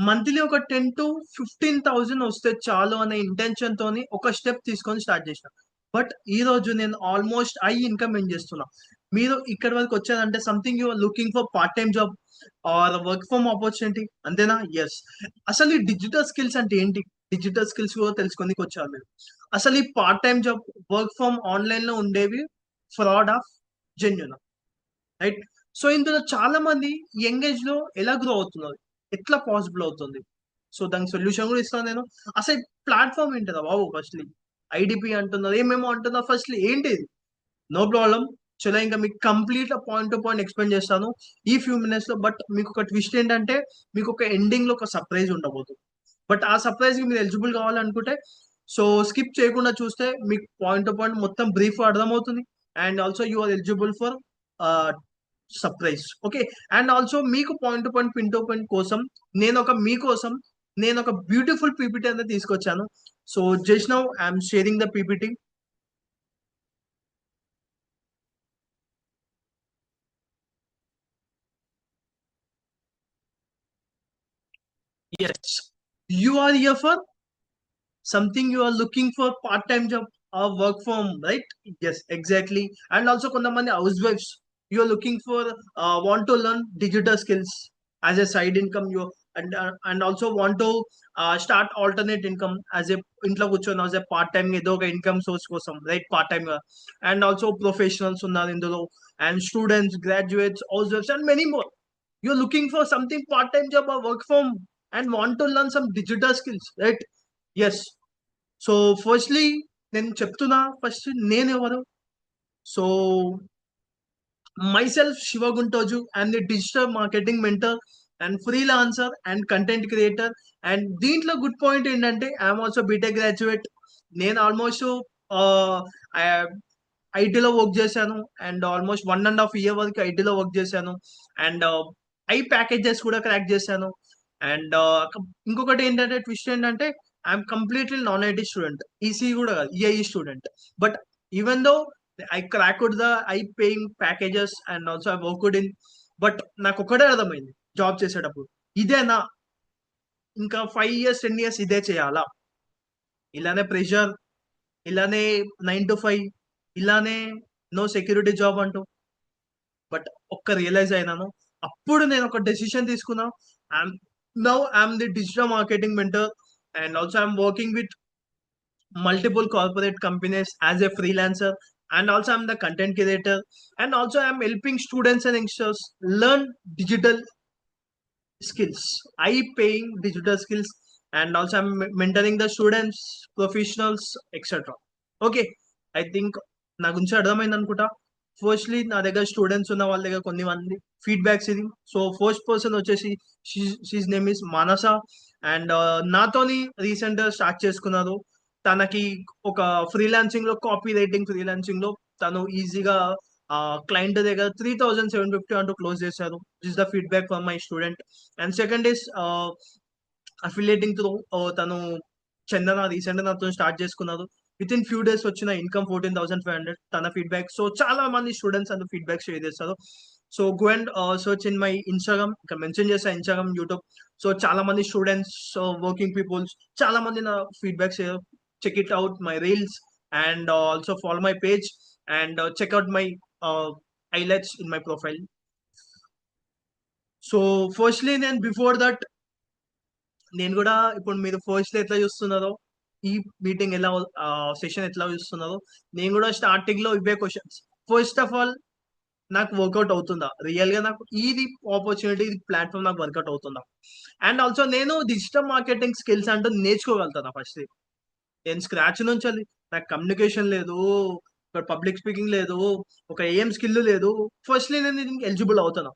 Monthly ఒక 10 to 15,000 వస్తే చాలు అనే ఇంటెన్షన్ తోని ఒక స్టెప్ తీసుకొని స్టార్ట్ చేసిన. బట్ ఈ రోజు నేను ఆల్మోస్ట్ ఐ ఇన్కమ్ ఏం చేస్తున్నా. మీరు ఇక్కడ వరకు వచ్చారంటే something you are looking for part time job or work from opportunity, అంతేనా? ఎస్. అసలు ఈ డిజిటల్ స్కిల్స్ అంటే ఏంటి? డిజిటల్ స్కిల్స్ కూడా తెలుసుకొని వచ్చారు మీరు. అసలు ఈ part time job, work from online లో ఉండేవి fraud of genuine, right? So ఇందులో చాలా మంది యంగ్ ఏజ్ లో ఎలా గ్రో అవుతున్నారు, ఎట్లా పాసిబుల్ అవుతుంది? సో దానికి సొల్యూషన్ కూడా ఇస్తాను నేను. అసలు ప్లాట్ఫామ్ ఏంటిదా బాబు? ఫస్ట్లీ ఐడిపి అంటున్నారు, ఏమేమో అంటున్నారు. ఫస్ట్లీ ఏంటి ఇది? No problem. చలో ఇంకా మీకు complete point to point explain చేస్తాను ఈ ఫ్యూ మినిట్స్ లో. బట్ మీకు ఒక ట్విస్ట్ ఏంటంటే, మీకు ఒక ఎండింగ్ లో ఒక సర్ప్రైజ్ ఉండబోతుంది. బట్ ఆ సర్ప్రైజ్ కి మీరు ఎలిజిబుల్ కావాలనుకుంటే, సో స్కిప్ చేయకుండా చూస్తే మీకు పాయింట్ టు పాయింట్ మొత్తం బ్రీఫ్ అర్థమవుతుంది. And also you are eligible for surprise. Okay. And also మీకు point to point, pin to point కోసం మీకోసం నేను ఒక బ్యూటిఫుల్ పీపీటీ అనేది తీసుకొచ్చాను. So just now I'm sharing the PPT. Yes, you are here for something, you are looking for part-time job or work from, right? Yes, exactly. And also kontamandi housewives, you are looking for want to learn digital skills as a side income. You and also want to start alternate income as a ఇంట్లో కూర్చొని as a part time ఏదో ఒక income source కోసం, right? Part time గా. And also professionals ఉన్నారు ఇందులో, and students, graduates, house wives and many more. you're looking for something part-time job or work from and want to learn some digital skills, right? Yes. So firstly నేను చెప్తున్నా, first నేను ఎవరు. So myself Shiva Guntoju, I'm the digital marketing mentor and freelancer and content creator. And దీంట్లో good point ఏంటంటే I'm also BTech graduate. నేను almost ఐటీలో work చేశాను. And almost 1.5 year వరకు ఐటీలో వర్క్ చేశాను. అండ్ ఐ ప్యాకేజెస్ కూడా క్రాక్ చేశాను. అండ్ ఇంకొకటి ఏంటంటే, ట్విస్ట్ ఏంటంటే, I'm completely non IT student, EC కూడా కాదు, EIE student. But even though I cracked the I paying packages and also I worked in. But నాకు ఒకటే అర్థమైంది జాబ్ చేసేటప్పుడు, ఇదేనా ఇంకా 5 years 10 years ఇదే చేయాలా? ఇలానే ప్రెషర్, ఇలానే 9 to 5, ఇలానే నో సెక్యూరిటీ జాబ్ అంటూ. బట్ ఒక్క రియలైజ్ అయినాను. అప్పుడు నేను ఒక డెసిషన్ తీసుకున్నా. I'm now I'm the digital marketing mentor. And also I'm working with multiple corporate companies as a freelancer. And also I'm the content creator. And also I'm helping students and youngsters learn digital skills, I paying digital skills. And also I'm mentoring the students, professionals, etc. Okay. I think నా గురించి అర్థమైంది అనుకుంటా. Firstly నా దగ్గర students ఉన్న వాళ్ళ దగ్గర కొన్ని మంది ఫీడ్బ్యాక్స్ ఇది. సో ఫస్ట్ పర్సన్ వచ్చేసి she's name is Manasa. And నాతోని రీసెంట్ గా స్టార్ట్ చేసుకున్నారు. తనకి ఒక ఫ్రీలాన్సింగ్ లో, కాపీ రైటింగ్ ఫ్రీలాన్సింగ్ లో తను ఈజీగా క్లయింట్ దగ్గర 3,750 అంటూ క్లోజ్ చేశారు. This the feedback from my student. And second is affiliating through, తను చందన రీసెంట్ నాతో స్టార్ట్ చేసుకున్నారు. విత్ ఇన్ ఫ్యూ డేస్ వచ్చిన ఇన్కమ్ 14,500 తన ఫీడ్బ్యాక్. సో చాలా మంది స్టూడెంట్స్ అండ్ ఫీడ్బ్యాక్ షేర్ చేస్తారు. So go and search in my Instagram, ఇక్కడ mention చేస్తా, ఇన్స్టాగ్రామ్, యూట్యూబ్. సో చాలా మంది స్టూడెంట్స్, వర్కింగ్ పీపుల్స్, చాలా మంది నా feedback share. Check it out my reels and also follow my page and check out my highlights in my profile. So firstly నేను before that, నేను కూడా ఇప్పుడు మీరు ఫస్ట్ ఎట్లా చూస్తున్నారో, ఈ మీటింగ్ ఎలా, సెషన్ ఎట్లా చూస్తున్నారో, నేను కూడా స్టార్టింగ్ లో ఇవే క్వశ్చన్స్. ఫస్ట్ ఆఫ్ ఆల్, నాకు వర్కౌట్ అవుతుందా రియల్ గా? నాకు ఇది ఆపర్చునిటీ, ఇది ప్లాట్ఫామ్ నాకు వర్కౌట్ అవుతుందా? అండ్ ఆల్సో నేను డిజిటల్ మార్కెటింగ్ స్కిల్స్ అంటూ నేర్చుకోగలుగుతాను ఫస్ట్. నేను స్క్రాచ్ నుంచి నాకు కమ్యూనికేషన్ లేదు, ఒక పబ్లిక్ స్పీకింగ్ లేదు, ఒక ఏం స్కిల్ లేదు. ఫస్ట్లీ నేను ఎలిజిబుల్ అవుతాను.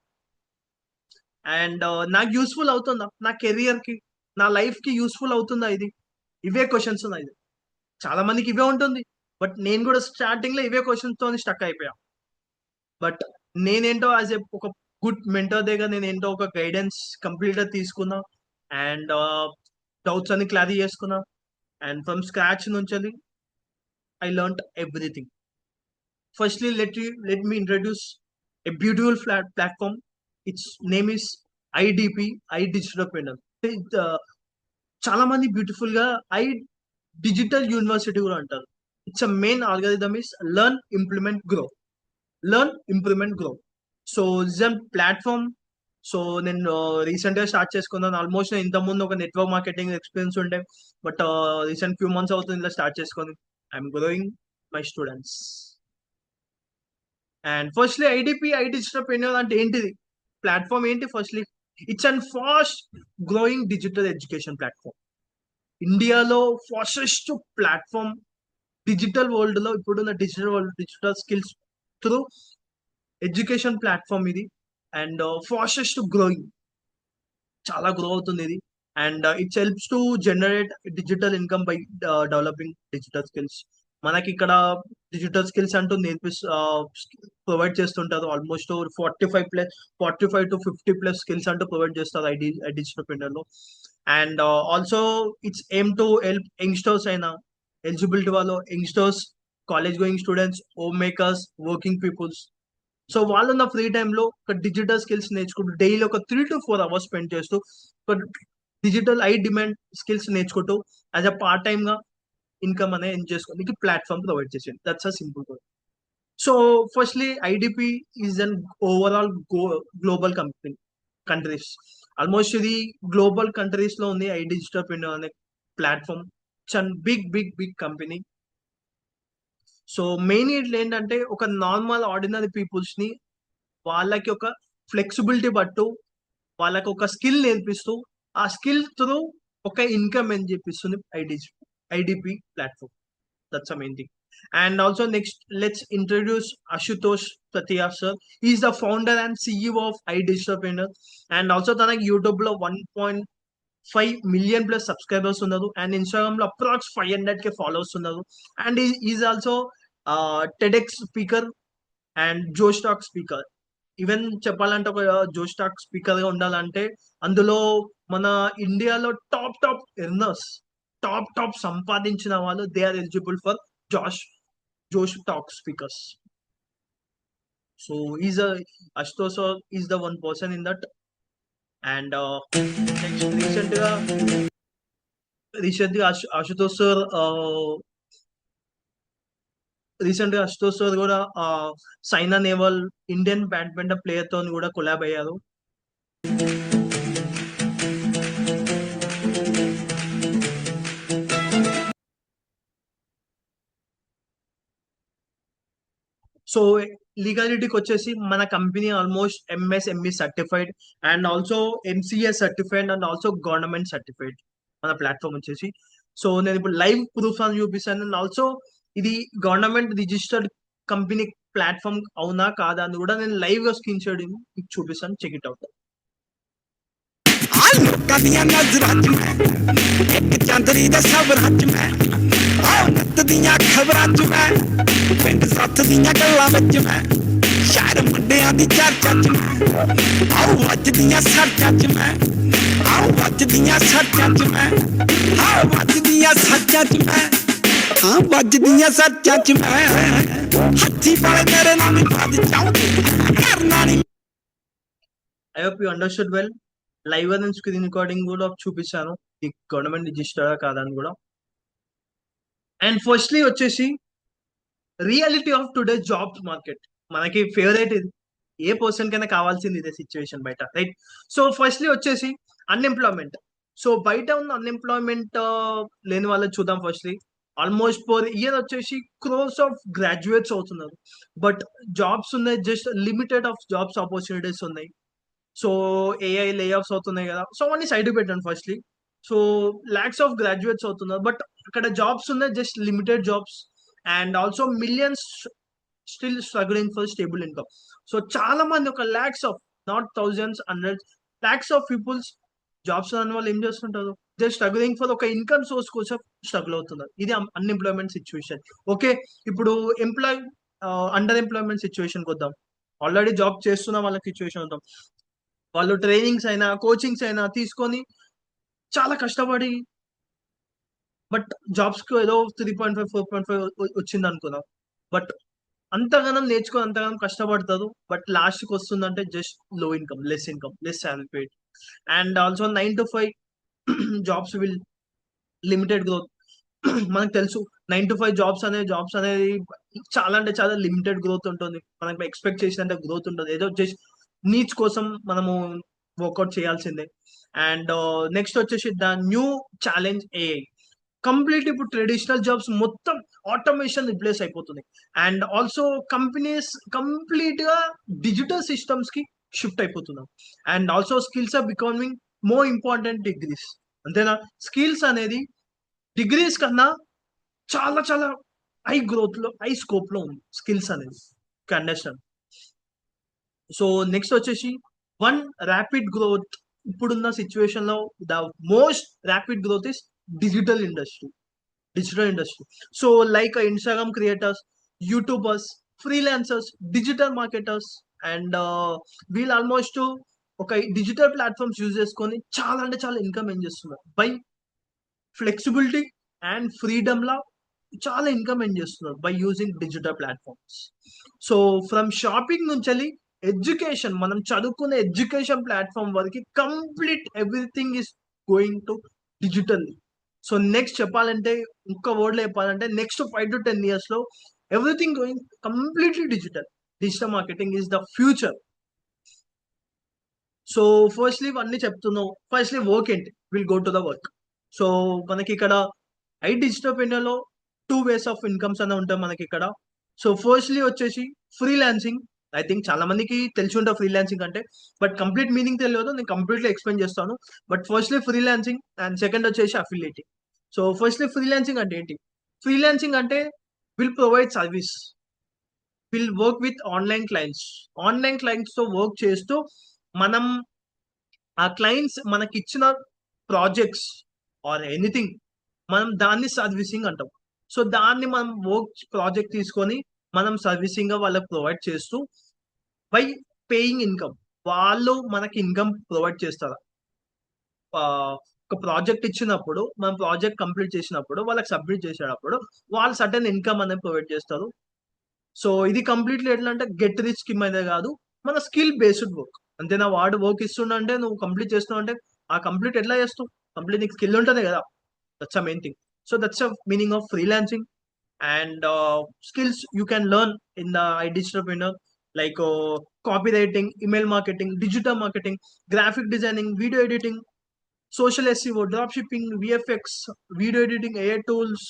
అండ్ నాకు యూస్ఫుల్ అవుతుందా నా కెరియర్ కి, నా లైఫ్ కి యూస్ఫుల్ అవుతుందా ఇది? ఇవే క్వశ్చన్స్ ఉన్నాయి. చాలా మందికి ఇవే ఉంటుంది. బట్ నేను కూడా స్టార్టింగ్ లో ఇవే క్వశ్చన్స్ తో స్టక్ అయిపోయా. బట్ నేనేంటో యాజ్ ఏ ఒక గుడ్ మెంటర్ దగ్గర నేనేంటో ఒక గైడెన్స్ కంప్లీట్ గా తీసుకున్నా. అండ్ డౌట్స్ అన్ని క్లారిఫై చేసుకున్నా. అండ్ ఫ్రమ్ స్క్రాచ్ నుంచి I learn everything. Firstly, let me introduce a beautiful platform. Its name is IDP, I Digital Panel. చాలా మంది బ్యూటిఫుల్ గా డిజిటల్ యూనివర్సిటీ కూడా అంటారు. It's a main algorithm is learn implement grow. Learn implement grow. So it's platform. So నేను recent గా start చేసుకున్నాను. Almost ఇంత ముందు ఒక నెట్వర్క్ మార్కెటింగ్ ఎక్స్పీరియన్స్ ఉండే, బట్ రీసెంట్ ఫ్యూ మంత్స్ అవుతుంది ఇలా స్టార్ట్ చేసుకొని. I'm growing my students. And firstly IDP I digital అంటే ఏంటిది, ప్లాట్ఫామ్ ఏంటి? Firstly it's and fast growing digital education platform. ఇండియాలో ఫాస్టెస్ట్ ప్లాట్ఫామ్ డిజిటల్ వరల్డ్ లో, ఇప్పుడున్న digital world, digital skills through education platform ఇది. అండ్ ఫాస్టెస్ట్ గ్రోయింగ్, చాలా grow అవుతుంది ఇది. And its helps to generate digital income by developing digital skills. మనకి ఇక్కడ digital skills అంటూ ప్రొవైడ్ చేస్తుంటారు. ఆల్మోస్ట్ 45 to 50+ స్కిల్స్ అంటూ ప్రొవైడ్ చేస్తారు డిజిటల్ పెండర్ లో. And also its aim to help youngsters అయినా, ఎలిజిబిలిటీ వాళ్ళు, youngsters, college going students, home makers, working peoples. So వాళ్ళు నా ఫ్రీ టైంలో ఒక డిజిటల్ స్కిల్స్ నేర్చుకుంటూ డైలీ ఒక 3 to 4 hours స్పెండ్ చేస్తూ ఒక డిజిటల్ డిమాండ్ స్కిల్స్ నేర్చుకుంటూ యాజ్ అ పార్ట్ టైమ్ గా ఇన్కమ్ అనేది ఎర్న్ చేసుకోవడానికి ప్లాట్ఫామ్ ప్రొవైడ్ చేసేది. That's a simple word. So firstly IDP is an overall global countries. Almost ఇది గ్లోబల్ కంట్రీస్ లో ఉంది. డిజిటల్ అనే platform big big big company. So main ఇట్లా ఏంటంటే ఒక నార్మల్ ఆర్డినరీ పీపుల్స్ ని వాళ్ళకి ఒక ఫ్లెక్సిబిలిటీ పట్టు, వాళ్ళకి ఒక స్కిల్ నేర్పిస్తూ ఆ స్కిల్ త్రూ ఒక ఇన్కమ్ అని చెప్పిస్తుంది IDP platform. That's a main thing. And also next let's introduce Ashutosh Pratiya sir. Is the founder and CEO of digital. And also తనకి యూట్యూబ్ లో 1.5 million+ సబ్స్క్రైబర్స్ ఉన్నారు. అండ్ ఇన్స్టాగ్రామ్ లో అప్రాక్స్ 500K ఫాలోవర్స్ ఉన్నారు. And is also TEDx speaker and Josh Talk speaker. Even చెప్పాలంటే ఒక జోస్టాక్ speaker గా ఉండాలంటే అందులో మన ఇండియాలో టాప్ ఎర్నర్స్, టాప్ సంపాదించిన వాళ్ళు, they are eligible for Josh Talk speakers. So is Ashutosh is the one person in that. And next recent గా అశుతోష్ సార్ కూడా Saina Nehwal Indian badminton player తో కూడా కొలాబ్ అయ్యారు. సో లీగాలిటీకి వచ్చేసి మన company almost MSME certified and also MCA certified and also government certified మన platform వచ్చేసి. సో నేను ఇప్పుడు లైవ్ ప్రూఫ్ అని చూపిస్తాను. అండ్ ఆల్సో ఇది గవర్నమెంట్ రిజిస్టర్డ్ కంపెనీ ప్లాట్ఫామ్ అవునా కాదా అని కూడా నేను లైవ్ గా స్క్రీన్ షాట్ మీకు చూపిస్తాను. Check it out. खबरां च मैं पिंड सत्त दियां गल्लां विच मैं शहर मुंडियां दी चर्चा च मैं आओ वजदियां सर्चां च मैं आओ वजदियां सर्चां च मैं आओ वजदियां सर्चां च मैं हाँ वजदियां सर्चां च मैं हत्थी पाले मेरे नाम पद चाहूंगी करना नहीं. I hope you understood well. Live and screen recording కూడా చూపిస్తాను, ఈ గవర్నమెంట్ రిజిస్టర్ కాదని కూడా. అండ్ ఫస్ట్లీ వచ్చేసి reality of today jobs market. మనకి ఫేవరెట్ ఇది, ఏ పర్సన్ కైనా కావాల్సింది ఇదే సిచ్యువేషన్ బయట, రైట్? సో ఫస్ట్లీ వచ్చేసి అన్ఎంప్లాయ్మెంట్. సో బయట ఉన్న అన్ఎంప్లాయ్మెంట్ లేని వాళ్ళని చూద్దాం. ఫస్ట్లీ ఆల్మోస్ట్ పర్ ఇయర్ వచ్చేసి క్రోర్స్ ఆఫ్ గ్రాడ్యుయేట్స్ అవుతున్నారు, బట్ జాబ్స్ ఉన్నాయి just limited of jobs opportunities ఉన్నాయి. సో ఏఐ లే ఆఫ్స్ అవుతున్నాయి కదా, సో అవన్నీ సైడ్ పెట్టండి. Firstly so lakhs of graduates అవుతున్నారు, బట్ అక్కడ జాబ్స్ ఉన్నాయి just limited jobs. And also millions still struggling for stable income. So చాలా మంది, ఒక lakhs of, not thousands, hundreds, lakhs of peoples jobs రాని వాళ్ళు ఏం చేస్తుంటారు, జస్ట్ స్ట్రగ్లింగ్ ఫర్ ఒక ఇన్కమ్ సోర్స్ కోసం స్ట్రగుల్ అవుతున్నారు. ఇది అన్ఎంప్లాయ్మెంట్ సిచ్యువేషన్. ఓకే, ఇప్పుడు అండర్ ఎంప్లాయ్మెంట్ సిచ్యువేషన్కి వద్దాం. ఆల్రెడీ జాబ్ చేస్తున్న వాళ్ళ సిచ్యువేషన్ వద్దాం. వాళ్ళు ట్రైనింగ్స్ అయినా కోచింగ్స్ అయినా తీసుకొని చాలా కష్టపడి, బట్ జాబ్స్ కు ఏదో 3.5 4.5 వచ్చింది అనుకున్నాం, బట్ అంతగానం నేర్చుకొని అంతగానం కష్టపడతారు, బట్ లాస్ట్ కి వస్తుందంటే జస్ట్ లో income, less income, less salary paid. And also 9 to 5 jobs will limited growth. మనకు తెలుసు 9 to 5 జాబ్స్ అనేది చాలా అంటే చాలా లిమిటెడ్ గ్రోత్ ఉంటుంది. మనకు ఎక్స్పెక్ట్ చేసినంత గ్రోత్ ఉండదు. ఏదో జస్ట్ నీడ్స్ కోసం మనము వర్కౌట్ చేయాల్సిందే. అండ్ నెక్స్ట్ వచ్చేసి the new challenge AI. Complete ఇప్పుడు ట్రెడిషనల్ జాబ్స్ మొత్తం ఆటోమేషన్ రిప్లేస్ అయిపోతుంది. అండ్ ఆల్సో కంపెనీస్ కంప్లీట్ గా డిజిటల్ సిస్టమ్స్ కి షిఫ్ట్ అయిపోతున్నాం. And also skills are becoming more important degrees. అంతేనా? స్కిల్స్ అనేది డిగ్రీస్ కన్నా చాలా చాలా హై గ్రోత్ లో, హై స్కోప్ లో ఉంది స్కిల్స్ అనేది. అండర్స్టాండ్. సో నెక్స్ట్ వచ్చేసి వన్ ర్యాపిడ్ గ్రోత్. ఇప్పుడున్న సిచ్యువేషన్ లో the most rapid growth is digital industry. So like Instagram creators, YouTubers, freelancers, digital marketers and వీళ్ళు ఆల్మోస్ట్ ఒక డిజిటల్ ప్లాట్ఫామ్స్ యూజ్ చేసుకొని చాలా అంటే చాలా ఇన్కమ్ ఏం చేస్తున్నారు. బై ఫ్లెక్సిబిలిటీ అండ్ ఫ్రీడమ్ లా చాలా ఇన్కమ్ ఏం చేస్తున్నారు by using digital platforms. So from shopping నుంచి ఎడ్యుకేషన్, మనం చదువుకునే ఎడ్యుకేషన్ ప్లాట్ఫామ్ వరకు complete everything is going to digital. So next చెప్పాలంటే, ఇంకొక వర్డ్ లో చెప్పాలంటే, నెక్స్ట్ 5 to 10 years లో everything going completely digital. Digital marketing is the future. So firstly ఇవన్నీ చెప్తున్నావు. ఫస్ట్లీ వర్క్ ఏంటి? Will go to the work. So మనకి ఇక్కడ డిజిటల్ లో 2 ways ఆఫ్ ఇన్కమ్స్ అనే ఉంటాయి మనకి ఇక్కడ. సో ఫస్ట్లీ వచ్చేసి ఫ్రీలాన్సింగ్. ఐ థింక్ చాలా మందికి తెలిసి ఉంటుంది ఫ్రీలాన్సింగ్ అంటే, బట్ కంప్లీట్ మీనింగ్ తెలియదు. నేను కంప్లీట్లీ ఎక్స్ప్లెయిన్ చేస్తాను. But firstly freelancing and second వచ్చేసి అఫిలియేటింగ్. సో ఫస్ట్లీ ఫ్రీలాన్సింగ్ అంటే ఏంటి? ఫ్రీలాన్సింగ్ అంటే will provide service, will work with online clients తో వర్క్ చేస్తూ మనం ఆ క్లయింట్స్ మనకి ఇచ్చిన ప్రాజెక్ట్స్ ఆర్ ఎనీథింగ్, మనం దాన్ని సర్వీసింగ్ అంటాం. సో దాన్ని మనం వర్క్ ప్రాజెక్ట్ తీసుకొని మనం సర్వీసింగ్ గా వాళ్ళకి ప్రొవైడ్ చేస్తూ బై పేయింగ్ ఇన్కమ్. వాళ్ళు మనకి ఇన్కమ్ ప్రొవైడ్ చేస్తారు. ఒక ప్రాజెక్ట్ ఇచ్చినప్పుడు, మనం ప్రాజెక్ట్ కంప్లీట్ చేసినప్పుడు, వాళ్ళకి సబ్మిట్ చేసేటప్పుడు వాళ్ళు సర్టెన్ ఇన్కమ్ అనేది ప్రొవైడ్ చేస్తారు. సో ఇది కంప్లీట్లీ ఎట్లా అంటే గెట్ రిచ్ స్కీమ్ అయితే కాదు, మన స్కిల్ బేస్డ్ వర్క్. అంతేనా? వాడు వర్క్ ఇస్తుండే నువ్వు కంప్లీట్ చేస్తున్నావు అంటే ఆ కంప్లీట్ ఎట్లా చేస్తావు? కంప్లీట్ నీకు స్కిల్ ఉంటుంది కదా. That's a main thing. So that's a meaning of freelancing. And skills you can learn in the digital entrepreneur, like copywriting, email marketing, digital marketing, graphic designing, video editing, social SEO, drop shipping, VFX, video editing, AI tools,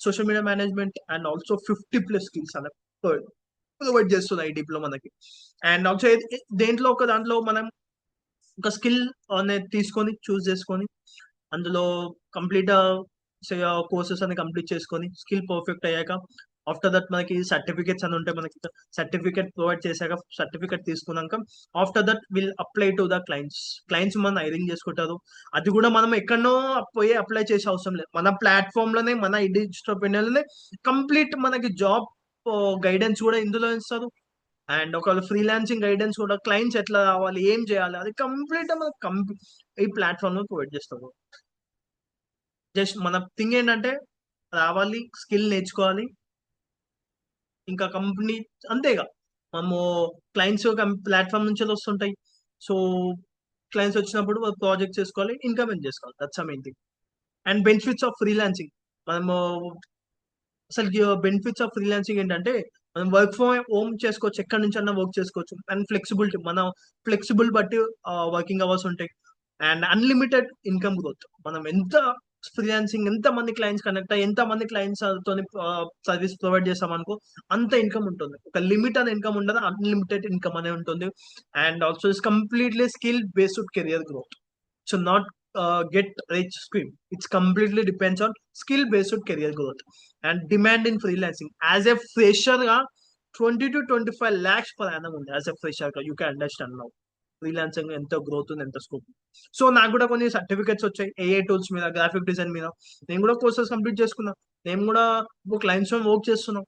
social media management, and also 50+ skills అలా provide చేస్తుంది ఐడిలో మనకి. And also దేంట్లో ఒక దాంట్లో మనం ఒక skill అనేది తీసుకొని చూస్ చేసుకొని అందులో కంప్లీట్ కోర్సెస్ అని కంప్లీట్ చేసుకొని స్కిల్ పర్ఫెక్ట్ అయ్యాక ఆఫ్టర్ దట్ మనకి సర్టిఫికేట్స్ అని ఉంటాయి. మనకి సర్టిఫికేట్ ప్రొవైడ్ చేశాక, సర్టిఫికేట్ తీసుకున్నాక after that will apply to the clients మనం హైరింగ్ చేసుకుంటారు. అది కూడా మనం ఎక్కడనో పోయి అప్లై చేసే అవసరం లేదు. మన ప్లాట్ఫామ్ లోనే, మన డిజిటల్ లోనే కంప్లీట్ మనకి జాబ్ గైడెన్స్ కూడా ఇందులో ఇస్తారు. అండ్ ఒకవేళ ఫ్రీలాన్సింగ్ గైడెన్స్ కూడా, క్లయింట్స్ ఎట్లా రావాలి, ఏం చేయాలి, అది కంప్లీట్ మనకు ఈ ప్లాట్ఫామ్ లో ప్రొవైడ్ చేస్తారు. జస్ట్ మన థింగ్ ఏంటంటే రావాలి, స్కిల్ నేర్చుకోవాలి, ఇంకా కంపెనీ అంతేగా. మనము క్లయింట్స్ ప్లాట్ఫామ్ నుంచి వస్తుంటాయి. సో క్లయింట్స్ వచ్చినప్పుడు ప్రాజెక్ట్ చేసుకోవాలి, ఇన్కమ్ ఏం చేసుకోవాలి. That's main thing. And benefits of freelancing. మనము అసలు బెనిఫిట్స్ ఆఫ్ ఫ్రీలాన్సింగ్ ఏంటంటే, మనం వర్క్ ఫ్రమ్ హోమ్ చేసుకోవచ్చు, ఎక్కడి నుంచి అన్నా వర్క్ చేసుకోవచ్చు. అండ్ ఫ్లెక్సిబిలిటీ, మన ఫ్లెక్సిబుల్ బట్టి వర్కింగ్ అవర్స్ ఉంటాయి. And unlimited income growth. మనం ఎంత ఫ్రీలాన్సింగ్, ఎంత మంది క్లయింట్స్ కనెక్ట్ అయ్యి, ఎంత మంది క్లయింట్స్ తో సర్వీస్ ప్రొవైడ్ చేస్తాం అనుకో, అంత ఇన్కమ్ ఉంటుంది. ఒక లిమిట్ అనే ఇన్కమ్ ఉండదు, అన్లిమిటెడ్ ఇన్కమ్ అనే ఉంటుంది. And also it's completely skill based career growth. So not get rich scheme. It's completely depends on skill based career growth. And demand in freelancing as a fresher ga 20 to 25 lakhs per annum undi. As a fresher ga you can understand now freelancing ఎంత growth ఉంది, ఎంత scope. So నాకు కూడా కొన్ని certificates వచ్చాయి AI tools మీద, graphic design మీద. నేను కూడా కోర్సెస్ కంప్లీట్ చేసుకున్నా. నేను కూడా క్లయింట్స్ వర్క్ చేస్తున్నాం.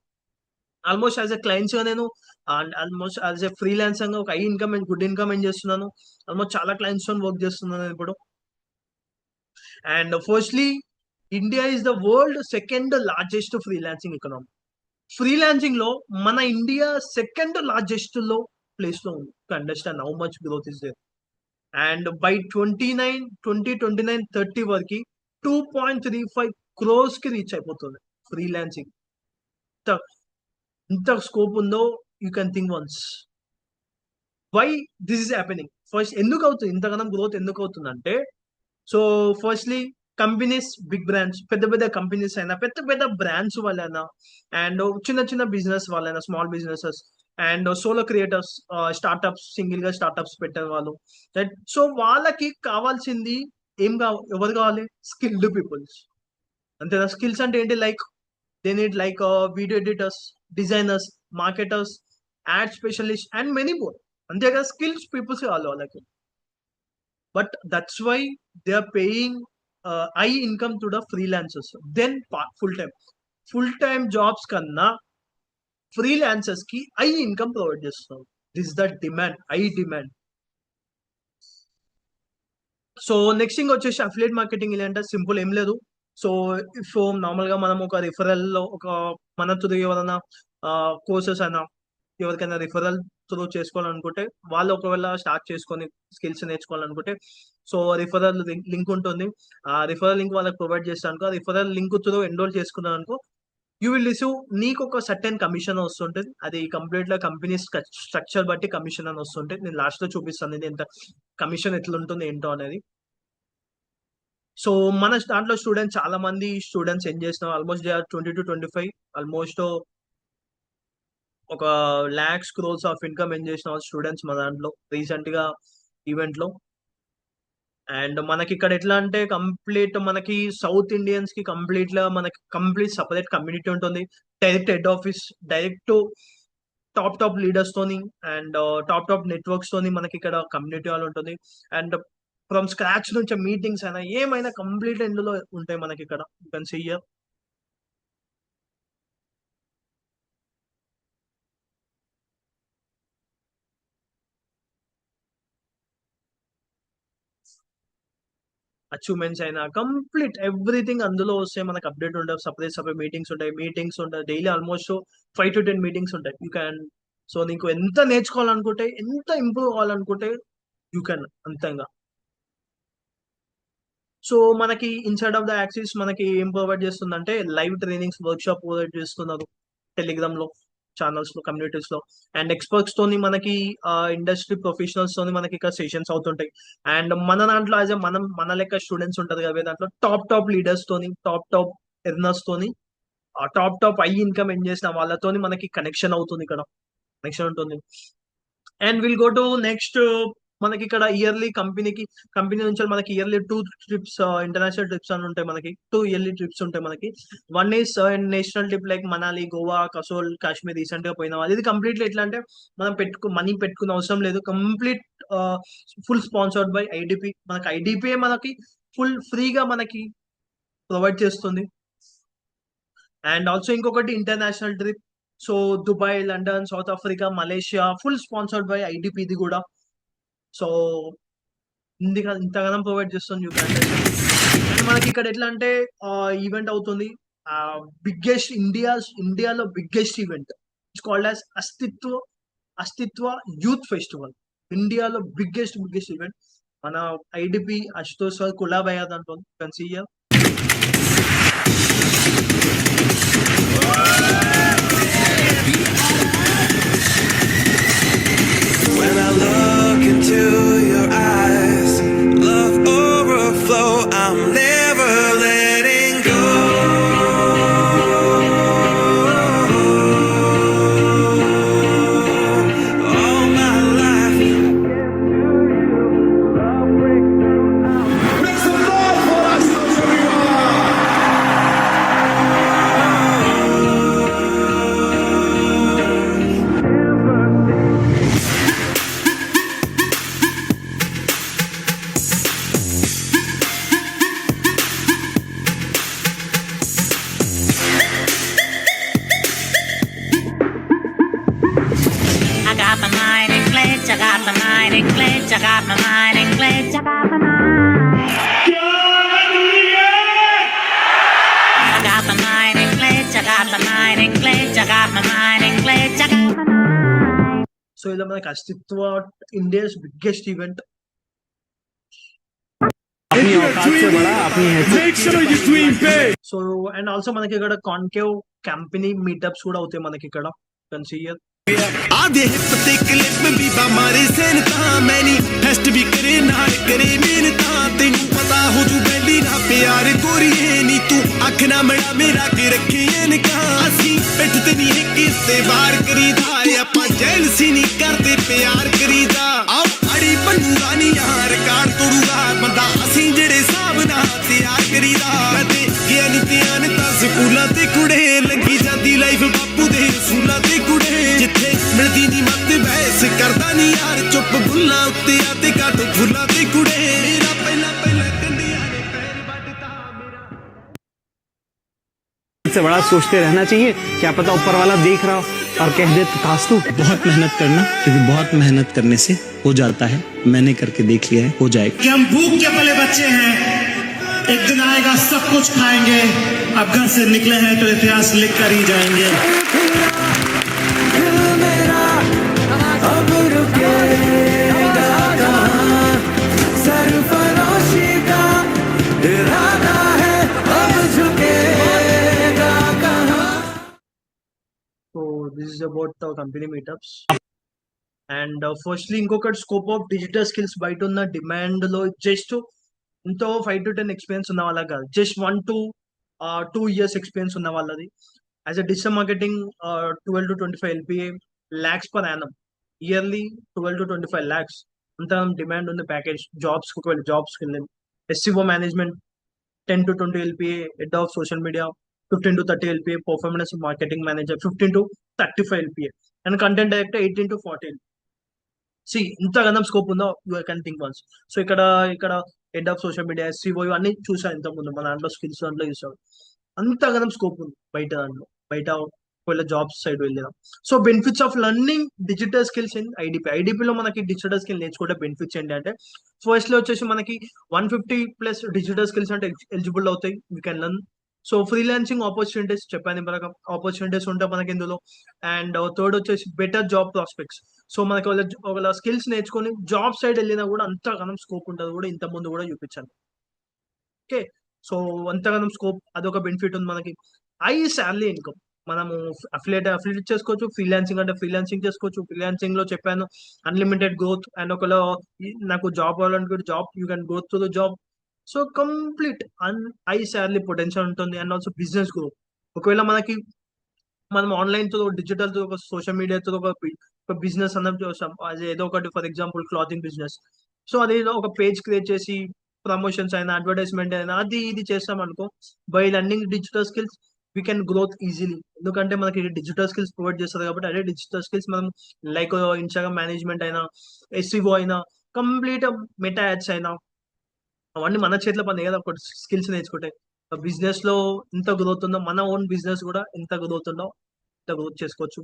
ఆల్మోస్ట్ యాజ్ ఎ క్లయింట్స్ గా నేను ఆల్మోస్ట్ యాజ్ ఎ ఫ్రీలాన్సర్ ఒక ఇన్కమ్, గుడ్ ఇన్కమ్ ఏం చేస్తున్నాను. ఆల్మోస్ట్ చాలా క్లయింట్స్ తో వర్క్ చేస్తున్నాను ఇప్పుడు. And firstly, India is the world second largest freelancing economy. Freelancing లో మన ఇండియా సెకండ్ లార్జెస్ట్ లో ప్లేస్ లో ఉంది. To understand how much growth is there. And by 2029-30 వరకు 2.35 crores కి రీచ్ అయిపోతుంది ఫ్రీలాన్సింగ్. ఇంత ఇంత స్కోప్ ఉందో you can think once. Why this is happening? First ఎందుకు అవుతుంది ఇంతగానం గ్రోత్ ఎందుకు అవుతుందంటే, so firstly companies, big brands, పెద్ద పెద్ద కంపెనీస్ అయినా, పెద్ద పెద్ద బ్రాండ్స్ వాళ్ళైనా, అండ్ చిన్న చిన్న బిజినెస్ వాళ్ళైనా, small businesses and solo creators, startups, single గా స్టార్ట్అప్స్ పెట్టిన వాళ్ళు, రైట్? సో వాళ్ళకి కావాల్సింది ఎవరు కావాలి? Skilled peoples. అంతేనా? స్కిల్స్ అంటే ఏంటి? Like they need like video editors, designers, marketers, ad specialist and many more. అంతేగా స్కిల్స్ పీపుల్స్ కావాలి వాళ్ళకి. But that's why they are paying high income to the freelancers then full time jobs కన్నా freelancers కి high income provide చేస్తున్నారు. This the demand, high demand. So next thing వచ్చేసి affiliate marketing. ఇలా అంటే simple ఏం లేదు. సో ఇఫ్ నార్మల్ గా మనం ఒక రిఫరల్ లో ఒక మన త్రూ ఎవరైనా కోర్సెస్ అయినా ఎవరికైనా రిఫరల్ త్రూ చేసుకోవాలనుకుంటే, వాళ్ళు ఒకవేళ స్టార్ట్ చేసుకొని స్కిల్స్ నేర్చుకోవాలనుకుంటే, సో రిఫరల్ లింక్ ఉంటుంది. ఆ రిఫరల్ లింక్ వాళ్ళకి ప్రొవైడ్ చేస్తాను. ఆ రిఫరల్ లింక్ త్రూ ఎన్రోల్ చేసుకున్నాను అనుకో, యూ విల్ రిసీవ్, నీకు ఒక సర్టెన్ కమిషన్ వస్తుంటుంది. అది కంప్లీట్ గా కంపెనీ స్ట్రక్చర్ బట్టి కమిషన్ అని వస్తుంటుంది. నేను లాస్ట్ లో చూపిస్తాను ఇది ఎంత కమిషన్ ఎట్లా ఉంటుంది ఏంటో అనేది. సో మన దాంట్లో స్టూడెంట్స్, చాలా మంది స్టూడెంట్స్ ఏం చేసిన almost they are 20 to 25, almost ఒక లాక్స్ క్రోర్స్ ఆఫ్ ఇన్కమ్ ఏం చేసిన స్టూడెంట్స్ మన దాంట్లో రీసెంట్ గా ఈవెంట్ లో. అండ్ మనకి ఇక్కడ ఎట్లా అంటే కంప్లీట్ మనకి సౌత్ ఇండియన్స్ కి కంప్లీట్ సపరేట్ కమ్యూనిటీ ఉంటుంది. Direct head office, direct top leaders తోని అండ్ టాప్ నెట్వర్క్స్ తోని మనకి ఇక్కడ కమ్యూనిటీ హాల్ ఉంటుంది. అండ్ ఫ్రమ్ స్క్రాచ్ నుంచి మీటింగ్స్ అయినా ఏమైనా కంప్లీట్ ఇందులో ఉంటాయి మనకి ఇక్కడ. You can see here. Achievements అయినా కంప్లీట్ ఎవ్రీథింగ్ అందులో వస్తే మనకు అప్డేట్ ఉంటుంది. సపరేట్ మీటింగ్స్ ఉంటాయి డైలీ. ఆల్మోస్ట్ 5 to 10 మీటింగ్స్ ఉంటాయి. యూ క్యాన్, సో నీకు ఎంత నేర్చుకోవాలనుకుంటే, ఎంత ఇంప్రూవ్ అవ్వాలనుకుంటే యూ క్యాన్ అంతంగా. సో మనకి ఇన్సైడ్ ఆఫ్ ద యాక్సిస్ మనకి ఏం ప్రొవైడ్ చేస్తుందంటే, live trainings, work shop provide చేస్తున్నారు టెలిగ్రామ్ లో, ఛానల్స్ లో, కమ్యూనిటీస్ లో. అండ్ ఎక్స్పర్ట్స్ తోని మనకి ఇండస్ట్రీ ప్రొఫెషనల్స్ తోని మనకి ఇక్కడ సెషన్స్ అవుతుంటాయి. అండ్ మన దాంట్లో యాజ్ మన లెక్క స్టూడెంట్స్ ఉంటారు కదా, దాంట్లో టాప్ లీడర్స్ తోని, టాప్ ఎర్నర్స్ తోని, టాప్ హై ఇన్కమ్ ఏం చేసిన వాళ్ళతోని మనకి కనెక్షన్ అవుతుంది ఇక్కడ, కనెక్షన్ ఉంటుంది. And will go to next. మనకి ఇక్కడ కంపెనీ నుంచి మనకి ఇయర్లీ 2 ట్రిప్స్, ఇంటర్నేషనల్ ట్రిప్స్ అని ఉంటాయి. మనకి 2 ఇయర్లీ ట్రిప్స్ ఉంటాయి మనకి. One is national trip like Manali, Goa, Kasol, Kashmir recent గా పోయిన వాళ్ళు. ఇది కంప్లీట్లీ ఎట్లా అంటే మనం మనీ పెట్టుకునే అవసరం లేదు. Complete full sponsored by IDP. మనకి ఐడిపి మనకి ఫుల్ ఫ్రీగా మనకి ప్రొవైడ్ చేస్తుంది. అండ్ ఆల్సో ఇంకొకటి international trip. So Dubai, London, south Africa, Malaysia, full sponsored by IDP ఇది కూడా. సో ఇంతగానం ప్రొవైడ్ చేస్తుంది యూగాండా. అండ్ మనకి ఇక్కడ ఎట్లా అంటే ఈవెంట్ అవుతుంది, ఇండియాలో biggest event. It's called as Astitva youth festival. ఇండియాలో బిగ్గెస్ట్ ఈవెంట్. మన ఐడిపి అశుతోష్ సార్ కొలాబ్ అయ్యాది అంటుంది. కన్సియర్ When I look into your eyes, love overflow, I'm never letting go. All my life, love breaks through. Make some noise for us, I got my mind in glitch, I got my mind in glitch, I got my mind in glitch, I got my mind. I got my mind in glitch, I got my mind in glitch, I got my mind in glitch, I got my mind. So ఇలా మనకి అస్తిత్వ India's biggest event. अपनी औकात से बड़ा अपनी हैसियत so and also మనకి ఇక్కడ కాన్కేవ్ కంపెనీ మీటప్స్ కూడా అవుతాయి మనకి ఇక్కడ కన్సియర్ आधे हिप ते क्लिप भी मारे सेन ता मैनी फेस्ट भी करे नाल करे मेहनता तेनू पता हो जू बैली ना प्यार गोरीए नी तू अख ना मड़ा मेरा के रखे इनका असी पिठ ते नी किसते बार करीदा आपा जेल सी नी करते प्यार करीदा आओ अड़ी बनूगा नी यार कार तोड़ूगा बंदा असी जेड़े हिसाब ना तैयार करीदा कदे गया नी ध्यान ता स्कूलां ते कुड़े लगी जांदी लाइफ बापू दे सूलां ते कुड़े जिथे मिलदी नी मत बहस करदा नी यार चुप बुल्ला उत्ते आते काटो फुल्ला ते कुड़े मेरा पहला पहला कंडियां ने पैर बटता मेरा से बड़ा सोचते रहना चाहिए, क्या पता ऊपर वाला देख रहा हो और कह दे तथास्तु। बहुत मेहनत करना, क्योंकि बहुत मेहनत करने से हो जाता है। मैंने करके देख लिया है, हो जाएगा। कि हम भूख के पले बच्चे हैं, एक दिन आएगा सब कुछ खाएंगे। अब घर से निकले हैं तो इतिहास लिख कर ही जाएंगे। So this is about the company meetups and firstly ఇంకొకటి స్కోప్ ఆఫ్ డిజిటల్ స్కిల్స్ బయట ఉన్న డిమాండ్ లో జస్ట్ ఎంతో 5 to 10 ఎక్స్పీరియన్స్ ఉన్న వాళ్ళకి కాదు, జస్ట్ 1 to 2 years ఎక్స్పీరియన్స్ ఉన్న వాళ్ళది as a digital marketing 12 to 25 LPA lakhs per annum yearly 12 to 25 lakhs అంత డిమాండ్ ఉంది ప్యాకేజ్ జాబ్స్ ఒకవేళ జాబ్స్ కి వెళ్ళి SEO management 10 to 20 LPA head of social media 15 to 30 LPA performance marketing manager 15 to 35 LPA and content director 18 to 40 C ఇంతగానం scope ఉందో you can think once. So ఇక్కడ ఇక్కడ head of social media SEO అన్ని చూసాను ఇంత ముందు మన దాంట్లో స్కిల్స్ దాంట్లో చూసాను అంతగానం స్కోప్ ఉంది బయట దాంట్లో బయట ఒకవేళ జాబ్స్ సైడ్ వెళ్ళినా. So benefits of learning digital skills in ఐడిపిలో మనకి డిజిటల్ స్కిల్ నేర్చుకుంటే బెనిఫిట్స్ ఏంటి అంటే ఫస్ట్ లో వచ్చేసి మనకి 150+ డిజిటల్ స్కిల్స్ అంటే ఎలిజిబుల్ అవుతాయి, we can learn. So freelancing opportunities చెప్పాను ఇంతవరకు ఆపర్చునిటీస్ ఉంటాయి మనకి ఇందులో. అండ్ థర్డ్ వచ్చేసి బెటర్ జాబ్ ప్రాస్పెక్ట్స్. సో మనకి ఒకవేళ స్కిల్స్ నేర్చుకొని జాబ్ సైడ్ వెళ్ళినా కూడా అంతగానం స్కోప్ ఉంటుంది కూడా ఇంత ముందు కూడా చూపించాను. ఓకే, సో అంతగానం స్కోప్ అదొక బెనిఫిట్ ఉంది మనకి. హై శాలరీ ఇన్కమ్ మనము అఫిలియేట్ చేసుకోవచ్చు, ఫ్రీలాన్సింగ్ అంటే ఫ్రీలాన్సింగ్ చేసుకోవచ్చు. ఫ్రీలాన్సింగ్ లో చెప్పాను అన్లిమిటెడ్ గ్రోత్ అండ్ ఒకవేళ నాకు జాబ్ కావాలనుకుంటే job you can go through the job. So complete high salary potential ఉంటుంది. అండ్ ఆల్సో బిజినెస్ గ్రోత్ ఒకవేళ మనకి మనం ఆన్లైన్ తో డిజిటల్ తో ఒక సోషల్ మీడియాతో ఒక బిజినెస్ అన్నది చూస్తాం, అది ఏదో ఒకటి for example clothing business. So అదేదో ఒక పేజ్ క్రియేట్ చేసి ప్రమోషన్స్ అయినా అడ్వర్టైజ్మెంట్ అయినా అది ఇది చేస్తాం అనుకో, by learning digital skills we can growth easily. ఎందుకంటే మనకి డిజిటల్ స్కిల్స్ ప్రొవైడ్ చేస్తారు కాబట్టి అదే డిజిటల్ స్కిల్స్ మనం లైక్ ఇన్స్టాగ్రామ్ మేనేజ్మెంట్ అయినా SEO అయినా కంప్లీట్ మెటా యాడ్స్ అయినా అవన్నీ మన చేతిలో పని కదా. ఒక స్కిల్స్ నేర్చుకుంటే బిజినెస్ లో ఎంత గ్రోత్ ఉందో మన ఓన్ బిజినెస్ కూడా ఎంత గ్రోత్ ఉందో ఎంత గ్రోత్ చేసుకోవచ్చు.